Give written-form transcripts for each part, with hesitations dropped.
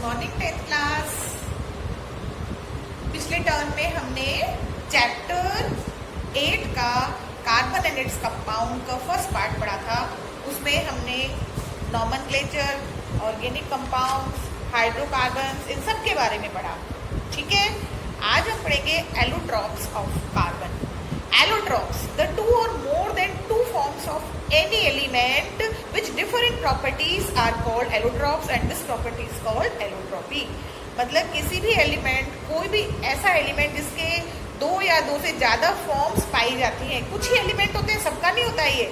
Morning 10th class. पिछले term में हमने चैप्टर 8 का कार्बन एंड इट्स कंपाउंड का फर्स्ट पार्ट पढ़ा था। उसमें हमने नॉमेनक्लेचर, ऑर्गेनिक कंपाउंड्स, हाइड्रोकार्बन्स, इन सब के बारे में पढ़ा। ठीक है, आज हम पढ़ेंगे allotropes of carbon. Allotropes, the two or more than two forms of any element which differ in properties are called allotropes and this property is called allotropy। मतलब किसी भी एलिमेंट, कोई भी ऐसा एलिमेंट जिसके दो या दो से ज़्यादा फॉर्म्स पाई जाती हैं। कुछ ही एलिमेंट होते हैं, सबका नहीं होता ये।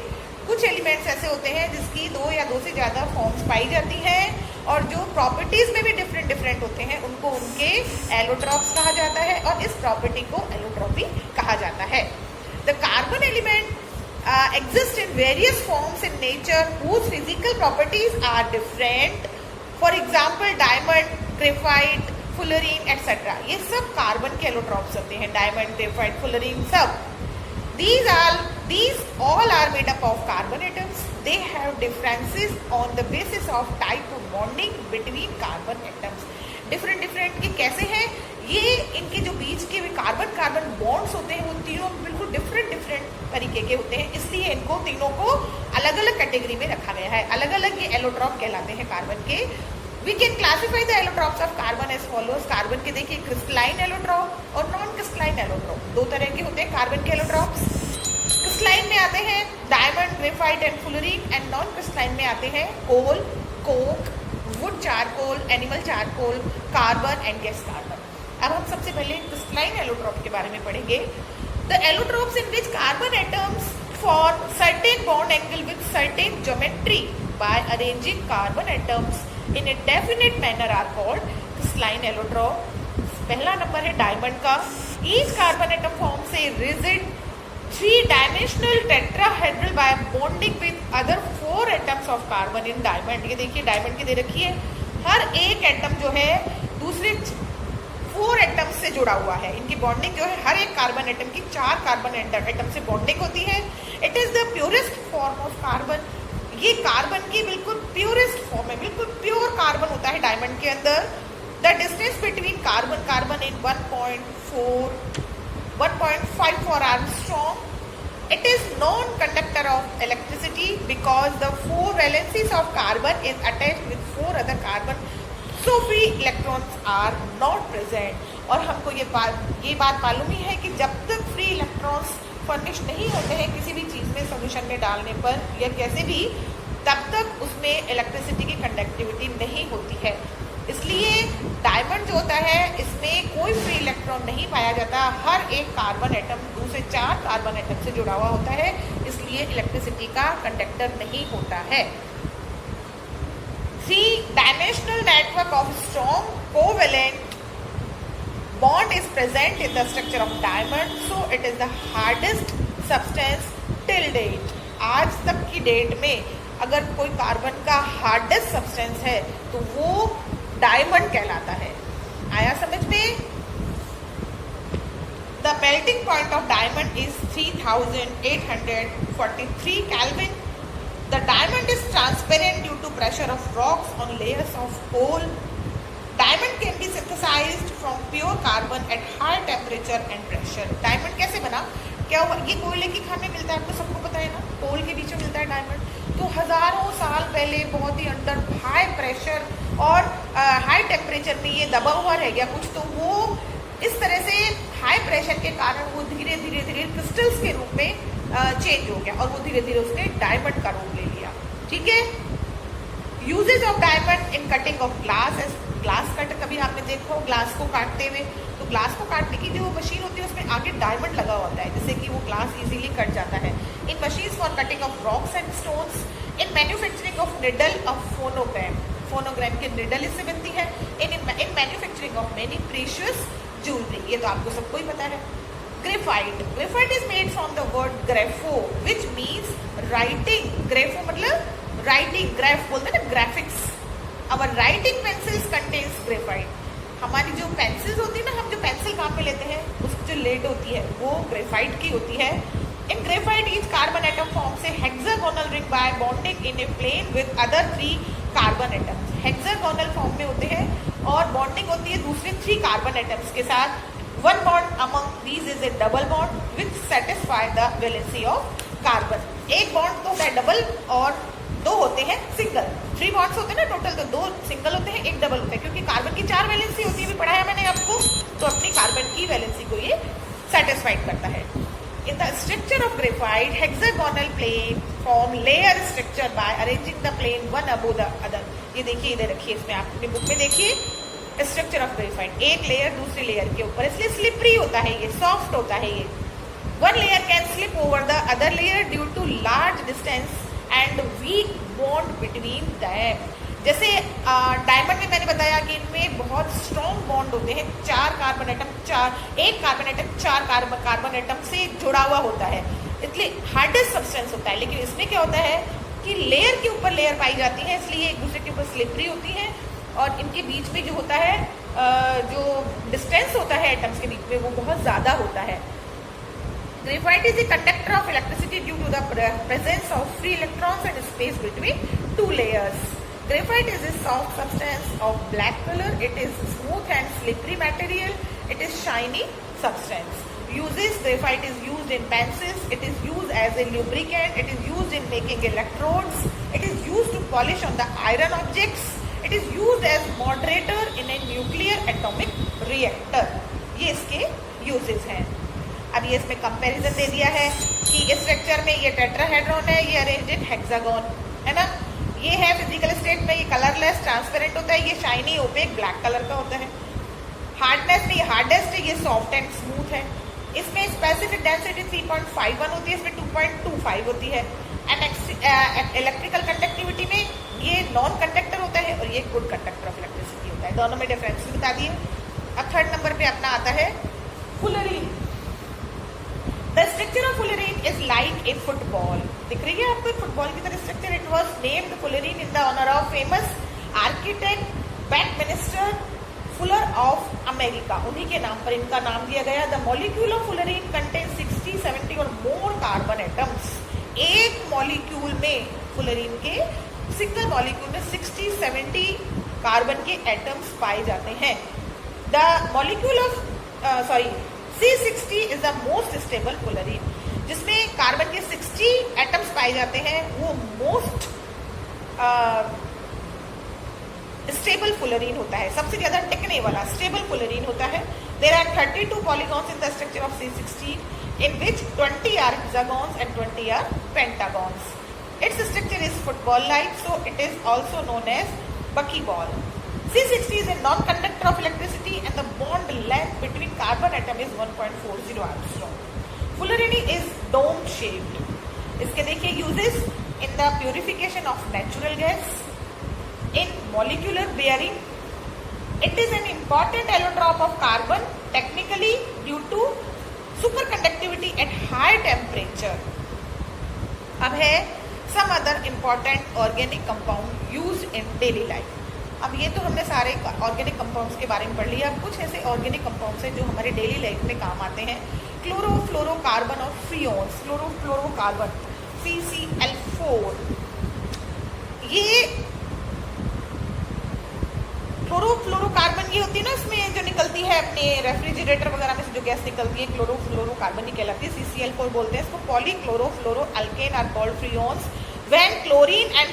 कुछ एलिमेंट्स ऐसे होते हैं जिसकी दो या दो से ज़्यादा फॉर्म्स पाई जाती हैं और जो प्रॉपर्टीज में भी डिफरेंट होते हैं, उनको उनके एलोट्रॉप्स कहा जाता है और इस प्रॉपर्टी को एलोट्रॉपी कहा जाता है। The carbon element exist in various forms in nature whose physical properties are different. For example, diamond, graphite, fullerene, etc. ये सब कार्बन के एलोट्रॉप्स होते हैं। डायमंड, ग्रेफाइट, फुलरीन, सब। These all are made up of carbon atoms. They have differences on the basis of type of bonding between carbon atoms. Different ये कैसे हैं? ये इनके जो बीच के कार्बन कार्बन बॉन्ड्स होते हैं वो तीनों बिल्कुल डिफरेंट तरीके के होते हैं, इसलिए इनको तीनों को अलग अलग कैटेगरी में रखा गया है। अलग अलग ये एलोट्रॉप कहलाते हैं कार्बन के। We can classify the allotropes of carbon as follows. Carbon के देखिए क्रिस्टलाइन एलोट्रॉप और नॉन क्रिस्टलाइन एलोट्रॉप, दो तरह के होते हैं कार्बन के एलोट्रॉप्स। क्रिस्टलाइन में आते हैं diamond, graphite and fullerene and non crystalline में आते हैं coal, coke, wood charcoal, animal charcoal, carbon and gas carbon. अब हम सबसे पहले क्रिस्टलाइन एलोट्रॉप के बारे में पढ़ेंगे। The allotropes in which carbon atoms for certain bond angle with certain geometry by arranging carbon atoms in a definite manner are called crystalline allotrope. पहला number है डायमंड का। ईच कार्बन एटम फॉर्म से rigid 3-dimensional tetrahedral by bonding with other 4 atoms of carbon in diamond। ये देखिए diamond की दे रखी है। हर एक एटम जो है दूसरे 4 एटम्स से जुड़ा हुआ है। इनकी बॉन्डिंग जो है हर एक कार्बन एटम की 4 कार्बन एटम से बॉन्डिंग होती है। It is the purest form of carbon. ये कार्बन की बिल्कुल प्योरेस्ट फॉर्म है, बिल्कुल प्योर कार्बन होता है डायमंड के अंदर। The distance between carbon in 1.54 Armstrong. It is non-conductor of electricity because the 4 valencies of carbon is attached with 4 other carbon, so free electrons are not present। और हमको ये बात मालूम ही है कि जब तक फ्री इलेक्ट्रॉन्स फर्निश नहीं होते हैं किसी भी चीज़ में सोल्यूशन में डालने पर या कैसे भी, तब तक उसमें इलेक्ट्रिसिटी की कंडक्टिविटी नहीं होती है। इसलिए डायमंड जो होता है इसमें कोई फ्री इलेक्ट्रॉन नहीं पाया जाता। हर एक कार्बन एटम 2 से 4 कार्बन एटम से जुड़ा हुआ होता है, इसलिए इलेक्ट्रिसिटी का कंडक्टर नहीं होता है। 3-dimensional network of strong covalent bond is present in the structure of diamond, so it is the hardest substance till date। आज तक की डेट में अगर कोई कार्बन का हार्डेस्ट सब्सटेंस है तो वो डायमंड कहलाता है। आया समझ में? The melting point of diamond is 3843 Kelvin। The diamond is transparent due to pressure of rocks on layers of coal. Diamond can be synthesized from pure carbon at high temperature and pressure. Diamond कैसे बना? क्या हुआ? ये कोयले की खान में मिलता है, आपको सबको पता है ना, कोल के बीच में मिलता है डायमंड। तो हजारों साल पहले बहुत ही अंडर हाई प्रेशर और हाई टेम्परेचर में ये दबा हुआ रह गया कुछ, तो वो इस तरह से हाई प्रेशर के कारण वो धीरे धीरे क्रिस्टल्स के रूप में चेंज हो गया और वो धीरे धीरे उसने डायमंड का रूप ले लिया। ठीक है। Uses of diamond in cutting of glass. Glass cut कभी आपने देखो ग्लास को काटते हुए, तो ग्लास को काटने की जो मशीन होती है उसमें आगे डायमंड लगा होता है जिससे कि वो ग्लास इजीली कट जाता है। In machines for cutting of rocks and stones. In manufacturing of needle of phonogram. Phonogram की निडल इससे बनती है। In manufacturing of many precious jewellery. ये तो आपको सबको ही पता है। Graphite. Graphite is made from the word grapho which means writing. Grapho मतलब राइटिंग, ग्राफ बोलते हैं ना, graphics. Our writing pencils contains graphite. हमारी जो पेंसिल्स होती है ना, हम जो पेंसिल काम में लेते हैं उसकी जो लेड होती है वो ग्रेफाइट की होती है। In graphite each carbon atom form से hexagonal ring by bonding in a plane with other 3 carbon atoms. Hexagonal form में होते हैं और बॉन्डिंग होती है दूसरे 3 कार्बन एटम्स के साथ. One bond among these is A double bond which satisfy the valency of carbon. एक बॉन्ड तो होता है डबल और 2 होते हैं सिंगल. 3 बॉन्ड्स होते हैं ना टोटल, तो 2 सिंगल होते हैं, एक डबल होता है, क्योंकि कार्बन की 4 वैलेंसी होती है, भी पढ़ाया मैंने आपको. तो अपनी कार्बन की वैलेंसी को ये सेटिस्फाइड करता है. In the structure of graphite, hexagonal plane form layer structure by arranging the plane one above the other. ये देखिए, इधर रखिए, इसमें आप अपनी बुक में देखिए स्ट्रक्चर ऑफ ग्रेफाइट. एक लेयर दूसरी लेयर के ऊपर, इसलिए स्लिपरी होता है ये, सॉफ्ट होता है ये. One layer can slip over the other layer due to large distance and weak bond between them. जैसे डायमंड में मैंने बताया कि इनमें बहुत स्ट्रॉन्ग बॉन्ड होते हैं. 4 कार्बन एटम, एक कार्बन एटम 4 कार्बन एटम से जुड़ा हुआ होता है, इसलिए हार्डेस्ट सब्सटेंस होता है. लेकिन इसमें क्या होता है कि लेयर के ऊपर लेयर पाई जाती है, इसलिए एक दूसरे के ऊपर स्लिपरी होती है. और इनके बीच में जो होता है, जो डिस्टेंस होता है एटम्स के बीच में, वो बहुत ज़्यादा होता है. Graphite is a conductor of electricity due to the presence of free electrons and space between 2 layers. Graphite is a soft substance of black color. It is smooth and slippery material. It is shiny substance. Uses: graphite is used in pencils. It is used as a lubricant. It is used in making electrodes. It is used to polish on the iron objects. It is used as moderator in a nuclear atomic reactor. ये इसके uses हैं. अब ये इसमें comparison दे दिया है कि इस स्ट्रक्चर में ये टेट्राहेड्रॉन है, ये अरेंज्ड इन हेक्सागोन है ना. ये है फिजिकल स्टेट में, ये कलरलेस ट्रांसपेरेंट होता है, ये शाइनी ओपेक ब्लैक कलर का होता है. हार्डनेस में ये हार्डेस्ट है, ये सॉफ्ट एंड स्मूथ है. इसमें स्पेसिफिक डेंसिटी 3.51 होती है, इसमें 2.25 होती है. एंड इलेक्ट्रिकल कंडक्टिविटी में ये नॉन कंडक्टर होता है और ये गुड कंडक्टर ऑफ इलेक्ट्रिसिटी होता है. दोनों में डिफरेंस बता दिए. अब थर्ड नंबर पे अपना आता है fullerene. The structure of fullerene is like a football. दिख रही है आपको फुटबॉल की तरह structure. It was named fullerene in the honor of famous architect Buckminster Fuller of America. उन्हीं के नाम पर इनका नाम दिया गया. The molecule of fullerene contains 60, 70 और more carbon atoms. एक मॉलिक्यूल में फुलरीन के सिंगल मॉलिक्यूल में 60, 70 कार्बन के एटम्स पाए जाते हैं. The molecule of C60 is the most stable fullerene. जिसमें कार्बन के 60 एटम्स पाए जाते हैं, वो मोस्ट स्टेबल फुलरीन होता है, सबसे ज्यादा टिकने वाला स्टेबल फुलरीन होता है. There are 32 polygons in the structure of C16, in which 20 are hexagons and 20 are pentagons. Its structure is football-like, so it is also known as buckyball. C60 is a non-conductor of electricity and the bond length between carbon atom is 1.40 Armstrong. Fullerene is dome-shaped. इसके देखिए uses in the purification of natural gas, in molecular bearing. It is an important allotrope of carbon technically due to superconductivity at high temperature. अब है some other important organic compound used in daily life. अब ये तो हमने सारे organic compounds के बारे में पढ़ लिया. अब कुछ ऐसे ऑर्गेनिक कंपाउंड्स हैं जो हमारे डेली लाइफ में काम आते हैं. क्लोरोफ्लोरोकार्बन और फ्रियोन्स. Chlorofluorocarbon CCl4. ये क्लोरोफ्लोरोकार्बन ये होती है ना, इसमें जो निकलती है अपने रेफ्रिजरेटर वगैरह में से जो गैस निकलती है, क्लोरोफ्लोरोकार्बन ही कहलाती है. CCl4 बोलते हैं इसको. Polychlorofluoroalkane are called freons when chlorine and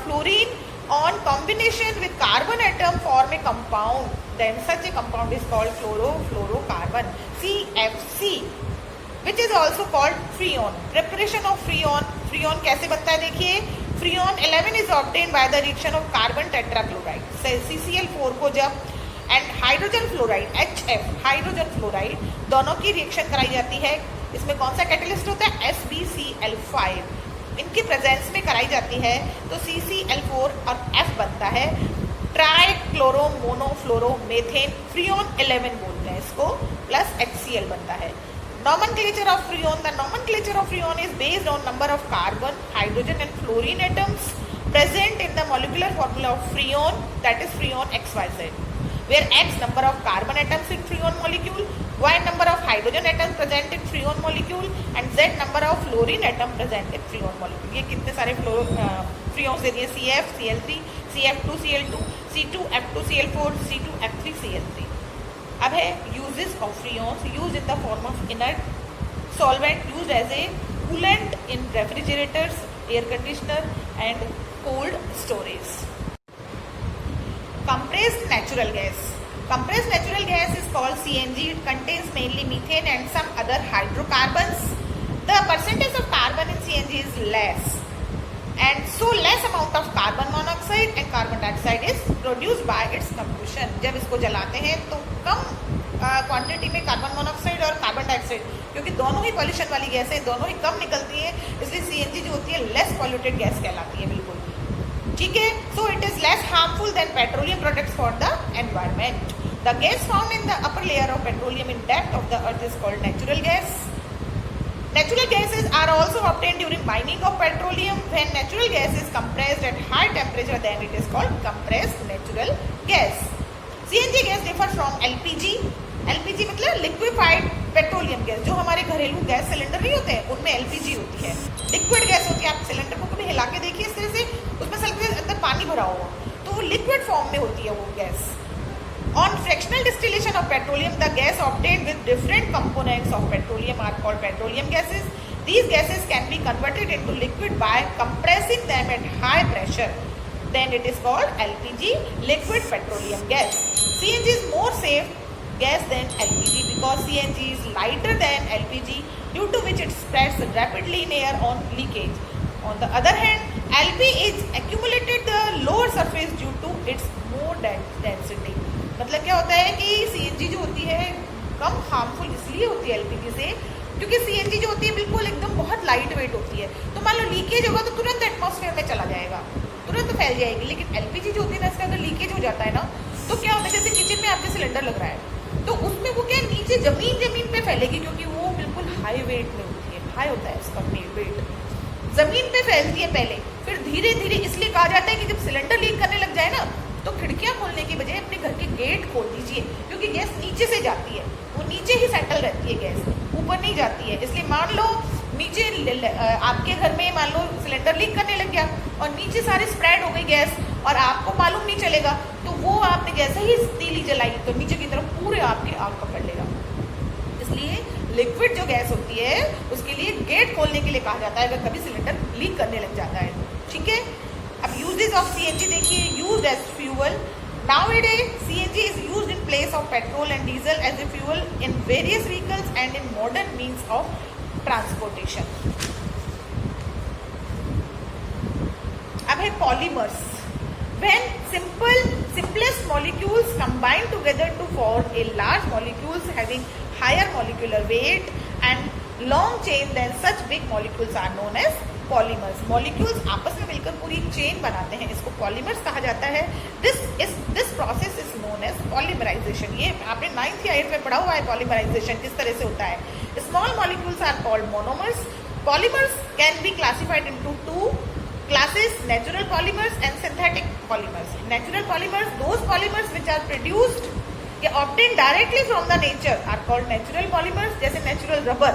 fluorine on combination with carbon atom form a compound, then such a compound is called chlorofluorocarbon CFC, which is also called freon. Preparation of freon कैसे बनता है देखिए. freon 11 is obtained by the reaction of carbon tetrachloride CCl4 को जब and hydrogen fluoride HF hydrogen fluoride दोनों की reaction कराई जाती है. इसमें कौन सा कैटलिस्ट होता है? SbCl5. इनकी प्रेजेंस में कराई जाती है तो CCl4 और F बनता है. ट्राइक्लोरोमोनोफ्लोरोमेथेन फ्रियोन 11 बोलते हैं इसको, प्लस HCl बनता है. Nomenclature of freon. The nomenclature of freon is based on number of carbon, hydrogen and fluorine atoms present in the molecular formula of freon, that is freon XYZ, where X number of carbon atoms in freon molecule, Y number of hydrogen atoms present in freon molecule and Z number of fluorine atom present in freon molecule. ये कितने सारे freons दे दिए CF, Cl3, CF2Cl2, C2F2Cl4, C2F3Cl3। अब है uses of freons use in the form of inert solvent used as a coolant in refrigerators, air conditioner and cold storage. Compressed natural gas. Compressed natural gas is called CNG. It contains mainly methane and some other hydrocarbons. The percentage of carbon in CNG is less, and so less amount of carbon monoxide and carbon dioxide is produced by its combustion. जब इसको जलाते हैं तो कम quantity में carbon monoxide और carbon dioxide, क्योंकि दोनों ही pollution वाली गैस है, दोनों ही कम निकलती है, इसलिए सीएनजी जो होती है लेस पॉल्यूटेड गैस कहलाती है। बिल्कुल ठीक है। So it is less harmful than petroleum products for the environment. The gas found in the upper layer of petroleum in depth of the earth is called natural gas. Natural gases are also obtained during mining of petroleum. When natural gas is compressed at high temperature, then it is called compressed natural gas. CNG gas differs from LPG. LPG मतलब liquefied petroleum gas, जो हमारे घरेलू gas cylinder नहीं होते हैं उनमें LPG होती है। लिक्विड गैस होती है, आप सिलेंडर को कभी हिला के देखिए इस तरह से, उसमें सिर्फ अंदर पानी भरा हुआ, तो वो लिक्विड फॉर्म में होती है वो gas. On fractional distillation of petroleum, the gas obtained with different components of petroleum are called petroleum gases. These gases can be converted into liquid by compressing them at high pressure. Then it is called LPG, liquid petroleum gas. CNG is more safe gas than LPG because CNG is lighter than LPG, due to which it spreads rapidly in air on leakage. On the other hand, LP is accumulated the lower surface due to its more density. मतलब क्या होता है कि CNG जो होती है कम harmful इसलिए होती है एलपीजी से, क्योंकि सीएनजी जो होती है बिल्कुल एकदम बहुत लाइट वेट होती है, तो मान लो लीकेज होगा तो तुरंत एटमॉस्फेयर में चला जाएगा, तुरंत फैल जाएगी। लेकिन एलपीजी जो होती है ना, इसका अगर लीकेज हो जाता है ना, तो क्या होता है, जैसे किचन में आपके सिलेंडर लग रहा है तो उसमें वो क्या नीचे जमीन पे फैलेगी, क्योंकि वो बिल्कुल हाई वेट में होती है, हाई होता है उसका वेट, जमीन पे फैलती है पहले, फिर धीरे धीरे। इसलिए कहा जाता है कि जब सिलेंडर लीक करने लग जाए ना, तो खिड़कियां खोलने की बजाय अपने घर के गेट खोल दीजिए, क्योंकि गैस नीचे से जाती है, वो नीचे ही सेटल रहती है गैस, ऊपर नहीं जाती है। इसलिए मान लो नीचे आपके घर में मान लो सिलेंडर लीक करने लग गया और नीचे सारी स्प्रेड हो गई गैस और आपको मालूम नहीं चलेगा, तो वो आपने जैसे ही तीली जलाई तो नीचे की तरफ पूरे आपके आग पकड़ लेगा। इसलिए लिक्विड जो गैस होती है उसके लिए गेट खोलने के लिए कहा जाता है अगर कभी सिलेंडर लीक करने लग जाता है। ठीक है। अब यूजेस ऑफ सीएनजी देखिए, used as fuel. Nowadays, CNG is used in place of petrol and diesel as a fuel in various vehicles and in modern means of transportation. अब है polymers. When simplest molecules combine together to form a large molecules having higher molecular weight and long chain, then such big molecules are known as polymers. Molecules आपस में मिलकर पूरी chain बनाते हैं, इसको polymers कहा जाता है। This process is known as polymerization. ये आपने 9th या 8th में पढ़ा हुआ है पॉलीमराइजेशन किस तरह से होता है। Small molecules are called monomers. Polymers can be classified into 2 classes, natural polymers and synthetic polymers. Natural polymers, those polymers which are produced obtained directly from the nature are called natural polymers, जैसे natural rubber.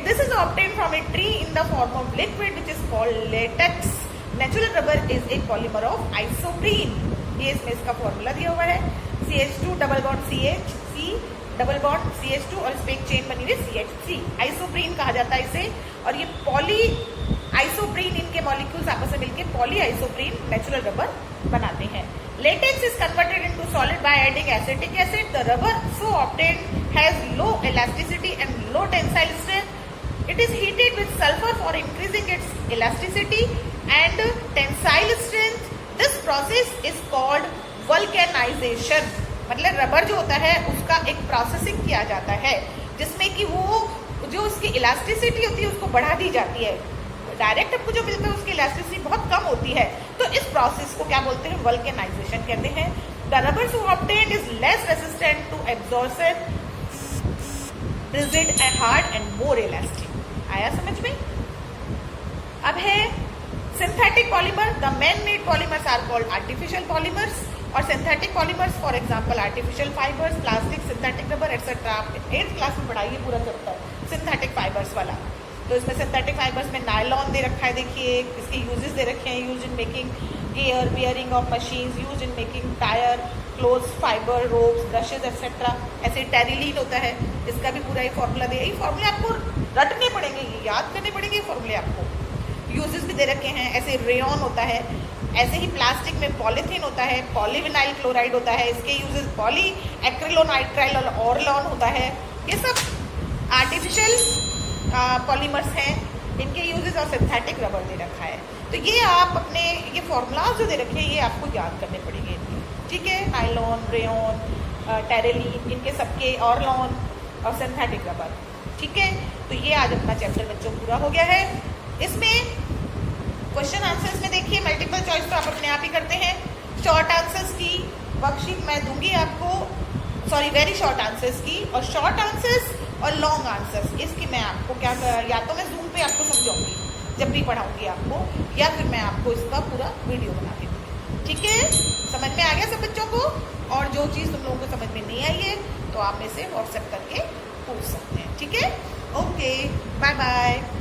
This is obtained from a tree in the form of liquid which is called latex. Natural rubber is a polymer of isoprene. ये इसमें इसका formula दिया हुआ है, CH2 double bond CH, C double bond CH2 और इस पे एक चेन बनी हुई CH3। आइसोप्रीन कहा जाता है इसे। और ये पॉली आइसोप्रीन, इनके मॉलिक्यूल्स आपस में मिलकर पॉली आइसोप्रीन नेचुरल रबर बनाते हैं। Latex is converted into solid by adding acetic acid. The rubber so obtained has low elasticity and low tensile strength. It is heated with sulfur for increasing its elasticity and tensile strength. This process is called vulcanization. मतलब rubber जो होता है उसका एक processing किया जाता है जिसमें कि वो जो उसकी इलास्टिसिटी होती है उसको बढ़ा दी जाती है। डायरेक्ट आपको जो मिलता है उसकी इलास्टिसिटी बहुत कम होती है, तो इस प्रोसेस को क्या बोलते हैं, वल्केनाइजेशन कहते हैं। The rubber so obtained is less resistant to absorption, rigid and hard and more elastic. आया समझ में। अब है synthetic polymer. The man made polymers are called artificial polymers. और synthetic polymers for example artificial fibres, plastic, synthetic rubber etcetera. 8th class में पढ़ाइए पूरा chapter synthetic fibres वाला। तो इसमें सिंथेटिक फाइबर्स में नायलॉन दे रखा है, देखिए इसके यूजेस दे रखे हैं, use in making gear, bearing of machines, use in making tyre, clothes, fibre, ropes, brushes etcetera. ऐसे टेरिलीन होता है, इसका भी पूरा एक फॉर्मूला दिया। ये फॉर्मूले आपको रटने पड़ेंगे, ये याद करने पड़ेंगे फॉर्मूले आपको। यूजेस भी दे रखे हैं, ऐसे रेयन होता है, ऐसे ही प्लास्टिक में पॉलीथीन होता है, पॉलीविनाइल क्लोराइड होता है, इसके यूजेस पॉली एक्रिलोनाइट्राइल और ऑरलॉन होता है। ये सब आर्टिफिशियल पॉलीमर्स हैं, इनके यूजेस और सिंथेटिक रबर दे रखा है। तो ये आप अपने ये फॉर्मूलाज जो दे रखे हैं ये आपको याद करने पड़ेंगे, ठीक है। नायलॉन, रेयन, टेरिलीन, इनके सबके ऑरलॉन और सिंथेटिक रबर, ठीक है। तो ये आज अपना चैप्टर बच्चों पूरा हो गया है। इसमें क्वेश्चन आंसर्स में देखिए मल्टीपल चॉइस तो आप अपने आप ही करते हैं। शॉर्ट आंसर्स की वर्कशीट मैं दूंगी आपको, सॉरी वेरी शॉर्ट आंसर्स की, और शॉर्ट आंसर्स और लॉन्ग आंसर्स इसकी मैं आपको क्या, या तो मैं जूम पे आपको समझाऊंगी जब भी पढ़ाऊंगी आपको, या फिर मैं आपको इसका पूरा वीडियो बना के दूँगी, ठीक है। समझ में आ गया सब बच्चों को? और जो चीज़ तुम लोगों को समझ में नहीं आई है तो आप में से व्हाट्सएप करके पूछ सकते हैं, ठीक है। Okay, bye bye.